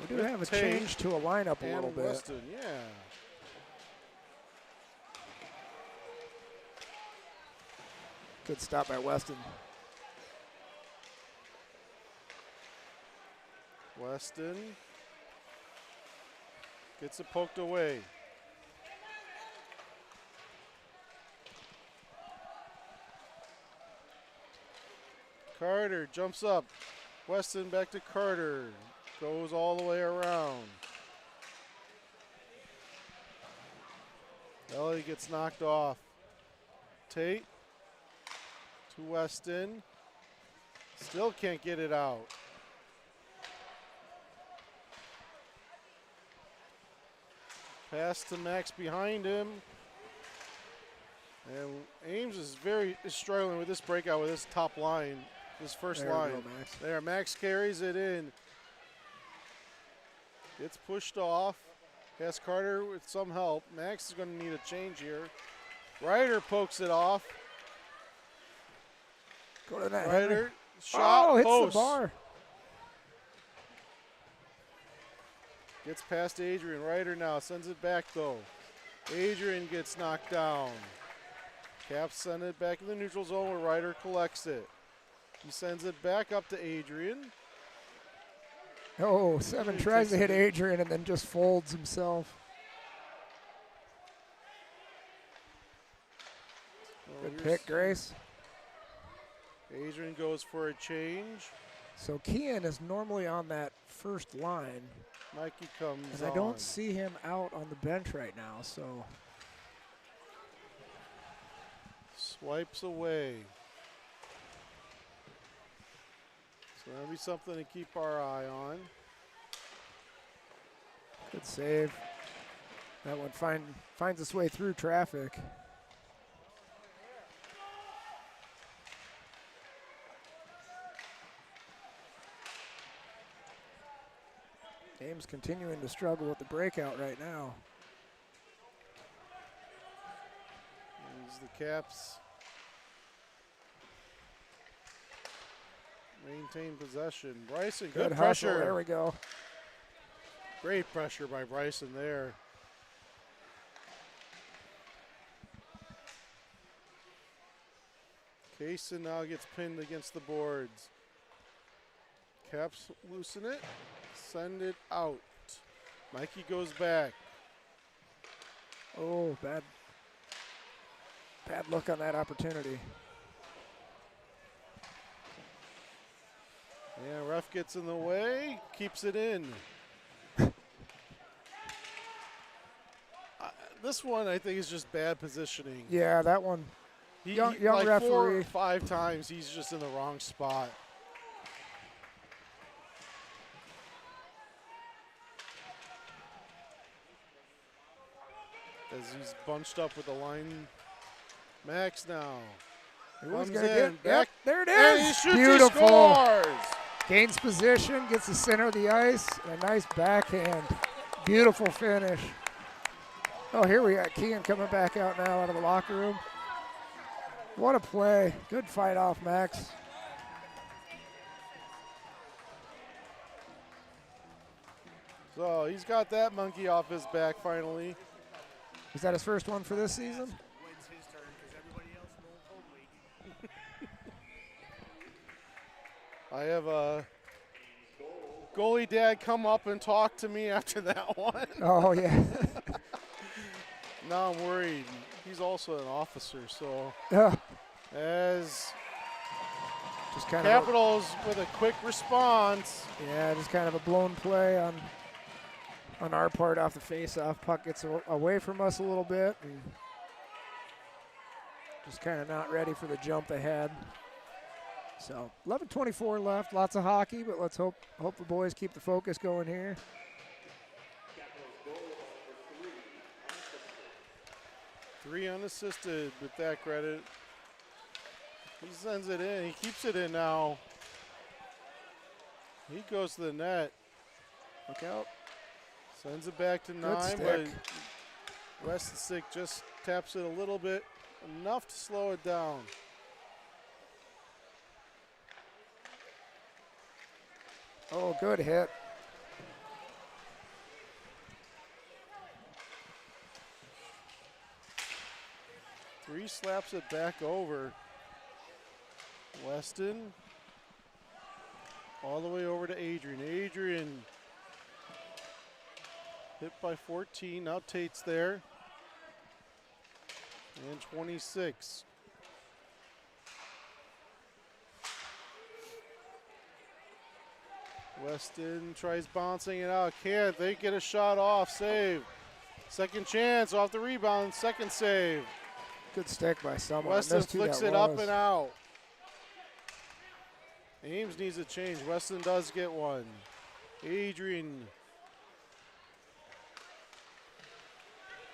we do have a change to a lineup a little bit. Weston, yeah. Good stop by Weston. Weston gets it poked away. Carter jumps up. Weston back to Carter. Goes all the way around. Ellie gets knocked off. Tate to Weston. Still can't get it out. Pass to Max behind him. And Ames is struggling with this breakout with this top line, this first line. There, Max carries it in. Gets pushed off. Has Carter with some help. Max is going to need a change here. Ryder pokes it off. Go to that. Ryder, shot, hits post. the bar. Gets past Adrian. Ryder now sends it back though. Adrian gets knocked down. Caps send it back in the neutral zone where Ryder collects it. He sends it back up to Adrian. Oh, Seven tries to hit Adrian and then just folds himself. Good pick, Grace. Adrian goes for a change. So Kian is normally on that first line. Mikey comes and I don't see him out on the bench right now, so. Swipes away. So that'll be something to keep our eye on. Good save. That one finds its way through traffic. Ames continuing to struggle with the breakout right now. There's the Caps. Maintain possession. Bryson, good pressure. Hustle. There we go. Great pressure by Bryson there. Kaysen now gets pinned against the boards. Caps loosen it. Send it out. Mikey goes back. Oh, bad look on that opportunity. Yeah, ref gets in the way, keeps it in. This one, I think, is just bad positioning. Yeah, that one. Young like referee. 4 or 5 times, he's just in the wrong spot. As he's bunched up with the line. Max now. Comes in. Yep, there it is. And he shoots, beautiful. He scores. Gains position, gets the center of the ice. A nice backhand. Beautiful finish. Oh, here we got Kean coming back out now out of the locker room. What a play. Good fight off, Max. So he's got that monkey off his back finally. Is that his first one for this season? I have a goalie dad come up and talk to me after that one. Oh, yeah. Now I'm worried. He's also an officer, so as just kind Capitals with a quick response. Yeah, just kind of a blown play on our part off the face-off. Puck gets away from us a little bit and just kind of not ready for the jump ahead. So 11:24 left, lots of hockey, but let's hope the boys keep the focus going here. 3 unassisted with that credit. He sends it in. He keeps it in now. He goes to the net. Look out. Sends it back to 9, but Weston Stick just taps it a little bit, enough to slow it down. Oh, good hit. Three slaps it back over. Weston all the way over to Adrian. Adrian hit by 14. Now Tate's there. And 26. Weston tries bouncing it out. Can't. They get a shot off. Save. Second chance off the rebound. Second save. Good stick by someone. Weston flicks it up and out. Ames needs a change. Weston does get one. Adrian.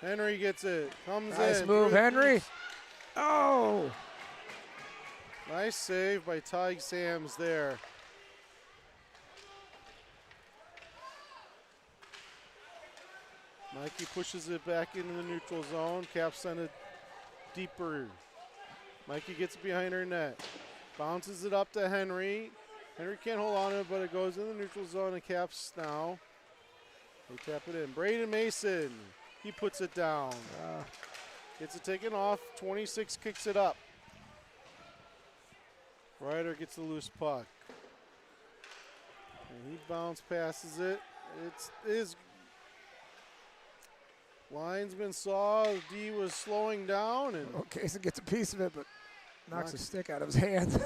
Henry gets it. Comes in. Nice move, Henry. Oh. Nice save by Ty Sams there. Mikey pushes it back into the neutral zone. Cap sent it deeper. Mikey gets behind her net. Bounces it up to Henry. Henry can't hold on to it, but it goes in the neutral zone and Caps now. They tap it in. Braden Mason, he puts it down. Gets it taken off. 26 kicks it up. Ryder gets the loose puck. And he bounce passes it. It is. Linesman saw D was slowing down, and Kaysen gets a piece of it, but knocks a stick out of his hands.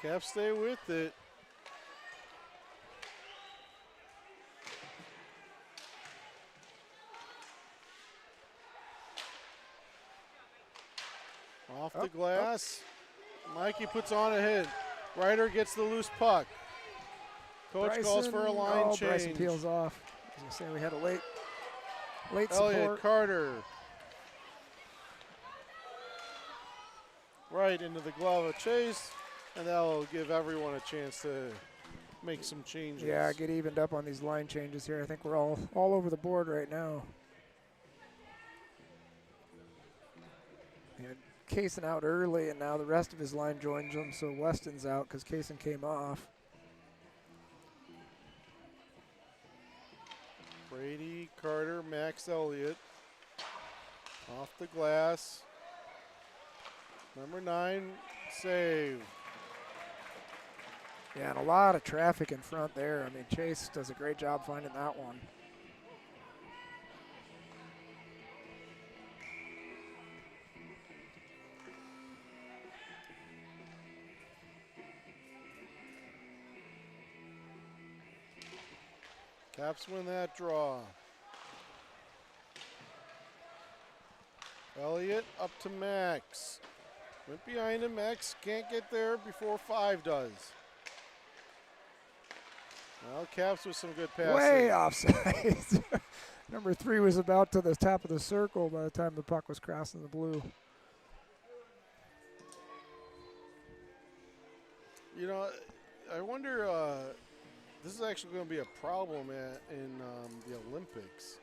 Caps stay with it. Off the glass. Mikey puts on a hit. Ryder gets the loose puck. Coach Bryson, calls for a line change. Bryson peels off. As I say, we had a late Elliott support. Carter. Right into the glove of Chase, and that'll give everyone a chance to make some changes. Yeah, get evened up on these line changes here. I think we're all over the board right now. And Kaysen out early, and now the rest of his line joins him, so Weston's out because Kaysen came off. Brady, Carter, Max Elliott. Off the glass. Number 9, save. Yeah, and a lot of traffic in front there. I mean, Chase does a great job finding that one. Caps win that draw. Elliott up to Max. Went behind him. Max can't get there before 5 does. Well, Caps with some good passing. Way offside. Number 3 was about to the top of the circle by the time the puck was crossing the blue. You know, I wonder, this is actually going to be a problem in the Olympics.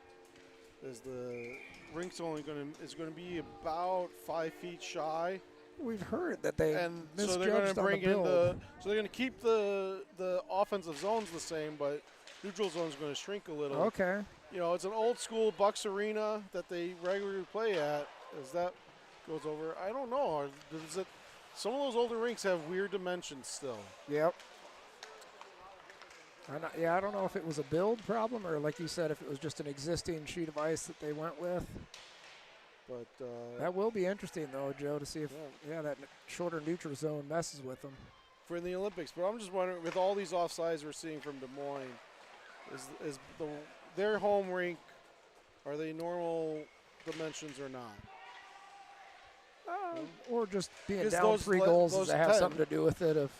Is the rink's only is going to be about 5 feet shy. We've heard that they and misjudged so they're going to bring on the in build. so they're going to keep the offensive zones the same, but neutral zone's going to shrink a little. Okay. You know, it's an old school Bucks Arena that they regularly play at. As that goes over, I don't know. Some of those older rinks have weird dimensions still. Yep. I don't know if it was a build problem or, like you said, if it was just an existing sheet of ice that they went with. But that will be interesting, though, Joe, to see if that shorter neutral zone messes with them. For the Olympics. But I'm just wondering, with all these offsides we're seeing from Des Moines, is their home rink, are they normal dimensions or not? Or just being down those 3 goals those does have 10. something to do with it of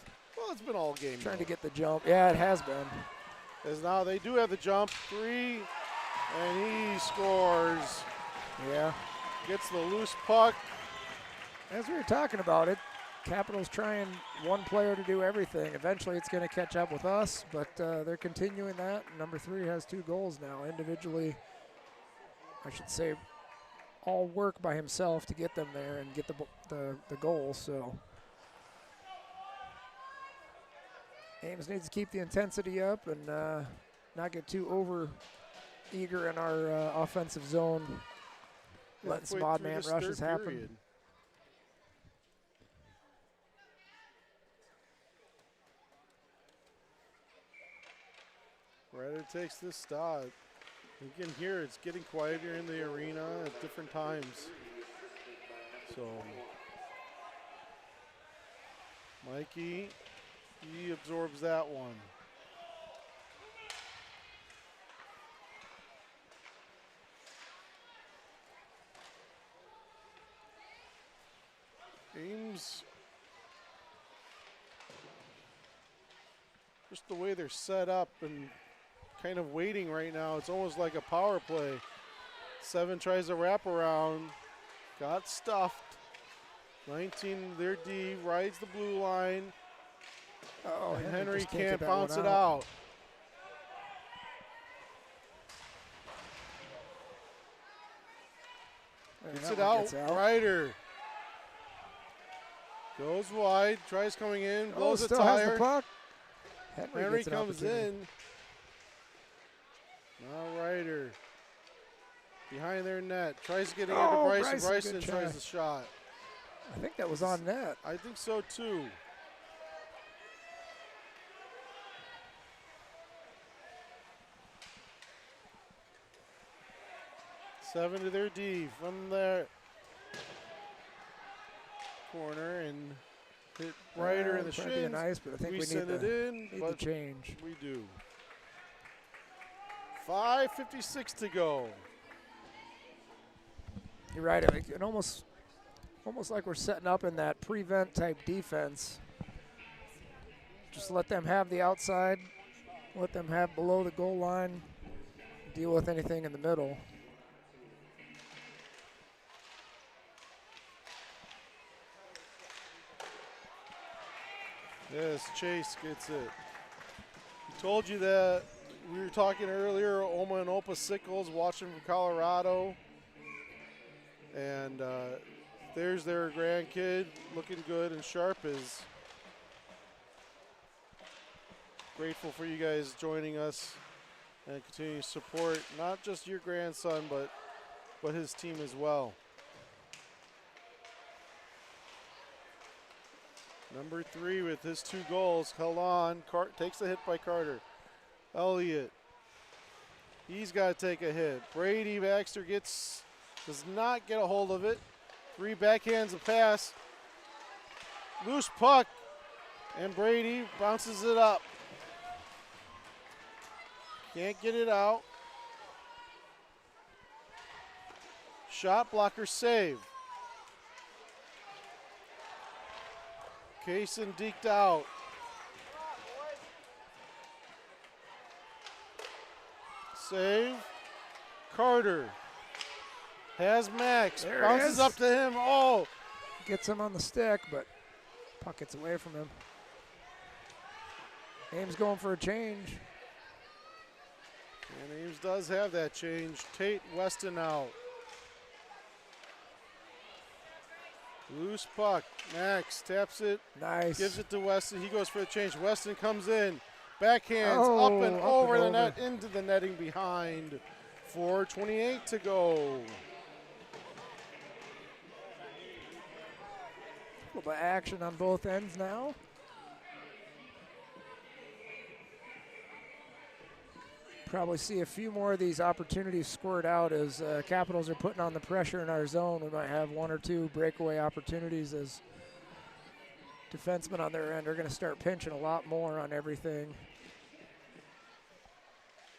Well, it's been all game. trying to get the jump. Yeah, it has been. As now they do have the jump. 3, and he scores. Yeah. Gets the loose puck. As we were talking about it, Capitals trying one player to do everything. Eventually it's going to catch up with us, but they're continuing that. Number 3 has 2 goals now. Individually, I should say, all work by himself to get them there and get the goal. So Ames needs to keep the intensity up and not get too over eager in our offensive zone, letting some odd man rushes happen. Ryder takes this stop. You can hear it's getting quieter in the arena at different times. So Mikey, he absorbs that one. Ames, just the way they're set up and kind of waiting right now, it's almost like a power play. 7 tries to wrap around, got stuffed. 19, their D, rides the blue line. Oh, and Henry can't bounce it out. Gets it out. Ryder goes wide, tries coming in, blows a tire. Has the puck. Henry comes in. Now Ryder behind their net, tries to get into Bryson. Bryson tries the shot. I think that was on net. I think so too. Seven to their D from their corner and hit Ryder in the shins. Nice, but I think we send it in, but the change. We do. 5:56 to go. You're right. It almost like we're setting up in that prevent type defense. Just let them have the outside, let them have below the goal line, deal with anything in the middle. Yes, Chase gets it. We told you that we were talking earlier, Oma and Opa Sickles watching from Colorado. And there's their grandkid looking good and sharp. Is grateful for you guys joining us and continue to support not just your grandson, but his team as well. Number 3 with his 2 goals, held on, takes the hit by Carter. Elliott, he's got to take a hit. Brady Baxter does not get a hold of it. 3 backhands a pass. Loose puck, and Brady bounces it up. Can't get it out. Shot blocker save. Kaysen deked out. Save. Carter has Max. There bounces up to him. Oh! Gets him on the stick, but puck gets away from him. Ames going for a change. And Ames does have that change. Tate Weston out. Loose puck. Max taps it. Nice. Gives it to Weston. He goes for the change. Weston comes in. Backhands up and over the net, into the netting behind. 4:28 to go. A little bit of action on both ends now. Probably see a few more of these opportunities squirt out as Capitals are putting on the pressure in our zone. We might have 1 or 2 breakaway opportunities as defensemen on their end are going to start pinching a lot more on everything.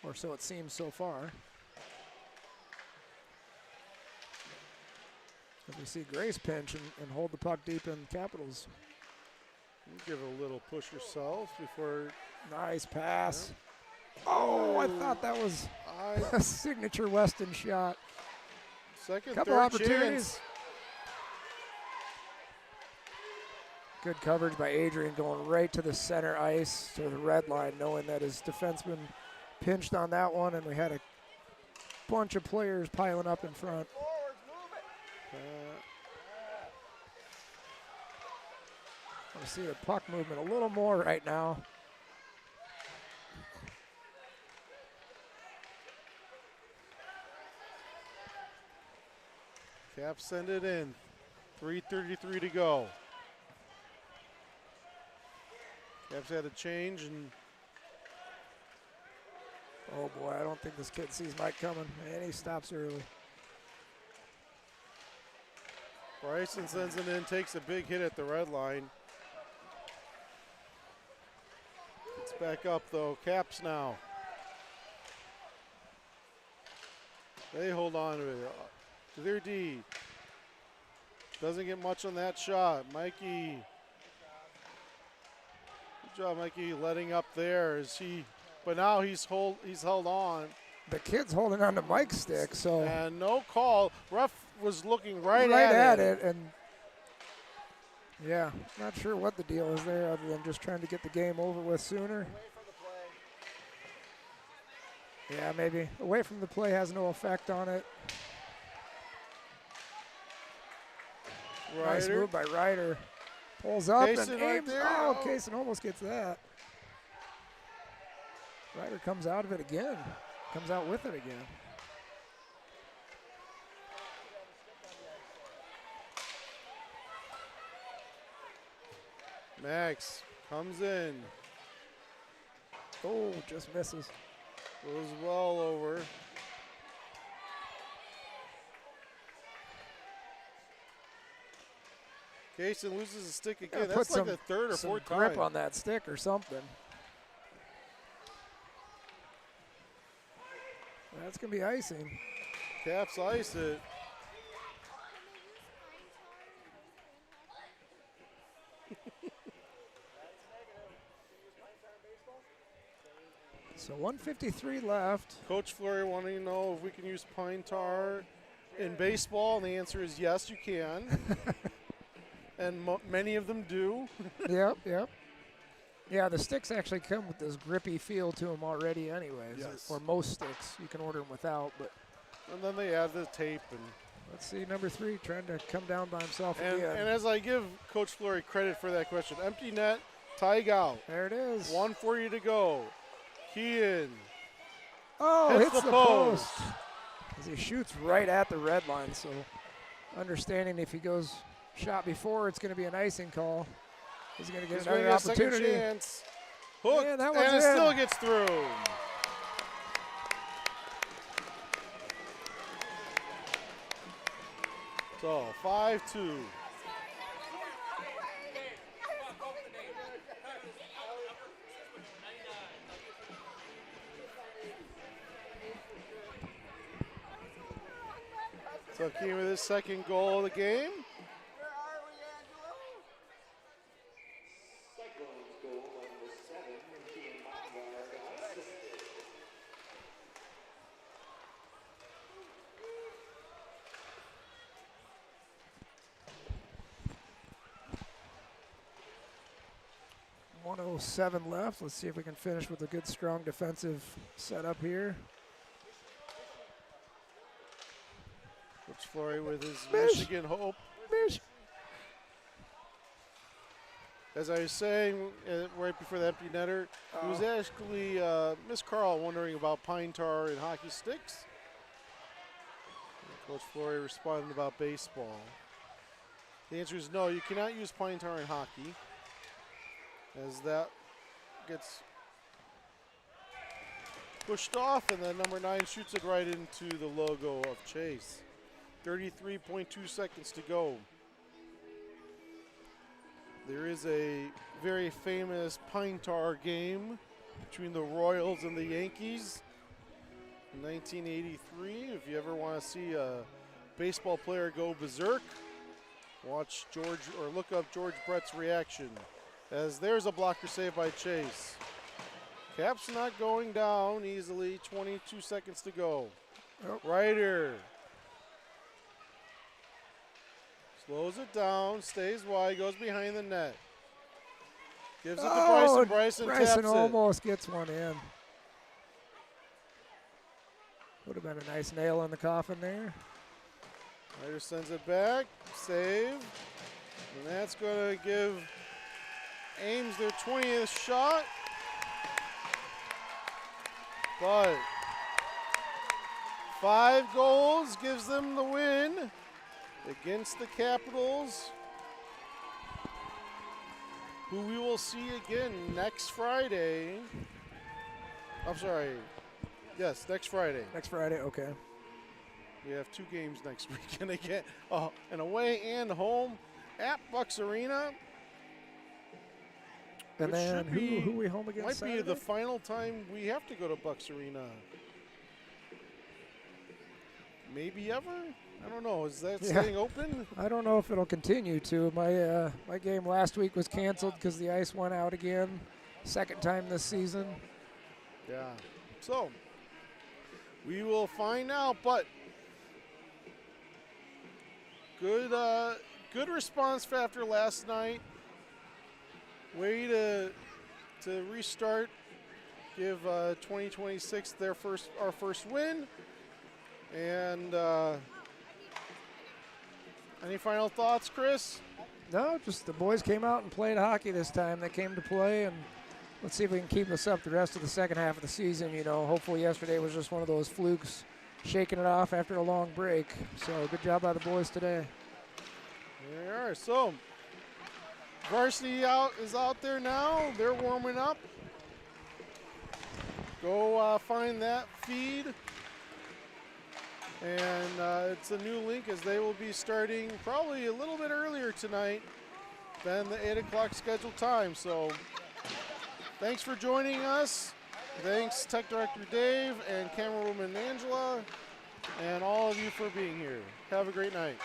Or so it seems so far. If we see Grace pinch and hold the puck deep in Capitals. Give it a little push yourself before. Nice pass. Yeah. Oh, I thought that was a signature Weston shot. Couple opportunities. Chance. Good coverage by Adrian, going right to the center ice to the red line, knowing that his defenseman pinched on that one, and we had a bunch of players piling up in front. want to see the puck movement a little more right now. Caps send it in. 3:33 to go. Caps had a change, and oh boy, I don't think this kid sees Mike coming, and he stops early. Bryson sends it in, takes a big hit at the red line. It's back up though. Caps now. They hold on to it. To their D. Doesn't get much on that shot. Mikey. Good job, Mikey, letting up there. But now he's held on. The kid's holding on to Mike's stick, so. And no call. Ref was looking right at it. And yeah, not sure what the deal is there other than just trying to get the game over with sooner. Yeah, maybe. Away from the play has no effect on it. Ryder. Nice move by Ryder. Pulls up Kaysen and right Ames. there. Oh, Kaysen almost gets that. Ryder comes out of it again. Comes out with it again. Max comes in. Oh, just misses. Goes well over. Kaysen loses a stick again. That's like the third or fourth time. Grip on that stick or something. That's going to be icing. Caps ice it. So 1:53 left. Coach Fleury wanting to know if we can use pine tar in baseball, and the answer is yes, you can. And many of them do. Yep. Yeah, the sticks actually come with this grippy feel to them already anyways. Yes. Or most sticks. You can order them without, but. And then they add the tape. And let's see, number 3 trying to come down by himself and, again. and as I give Coach Fleury credit for that question, empty net, tie out. There it is. 1:40 to go. Kean. Oh, hits the post. As he shoots right at the red line, so understanding if he goes shot before, it's going to be an icing call. He's going to get another opportunity. Second chance. Hook, Man, that and it one's still gets through. So 5-2. So Keane with his second goal of the game. Where are we, Angelo? Cyclones goal number 7, Keane Hotwire assisted. .107 left. Let's see if we can finish with a good, strong defensive setup here. Coach Fleury with his Michigan hope. As I was saying right before the empty netter, it was actually Miss Carl wondering about pine tar and hockey sticks. Coach Fleury responded about baseball. The answer is no, you cannot use pine tar in hockey, as that gets pushed off, and then number 9 shoots it right into the logo of Chase. 33.2 seconds to go. There is a very famous pine tar game between the Royals and the Yankees in 1983. If you ever want to see a baseball player go berserk, watch George or look up George Brett's reaction. As there's a blocker save by Chase. Caps not going down easily. 22 seconds to go. Ryder slows it down, stays wide, goes behind the net. Gives it to Bryson. Bryson taps it. Almost gets one in. Would have been a nice nail in the coffin there. Ryder sends it back, save. And that's going to give Ames their 20th shot. But 5 goals gives them the win against the Capitals, who we will see again next Friday. I'm sorry. Yes, next Friday. Next Friday, okay. We have 2 games next weekend again. An away and home at Bucks Arena. And which then should be- who we home against Might Saturday? be the final time we have to go to Bucks Arena. Maybe ever? I don't know. Is that staying open? I don't know if it'll continue to. My game last week was canceled because the ice went out again. Second time this season. Yeah. So, we will find out, but good response after last night. Way to restart, give 2026 our first win. And any final thoughts, Chris? No, just the boys came out and played hockey this time. They came to play, and let's see if we can keep this up the rest of the second half of the season. You know, hopefully yesterday was just one of those flukes, shaking it off after a long break. So good job by the boys today. There you are. So varsity is out there now. They're warming up. Go find that feed. And it's a new link as they will be starting probably a little bit earlier tonight than the 8 o'clock scheduled time. So thanks for joining us. Thanks Tech Director Dave and camerawoman Angela and all of you for being here. Have a great night.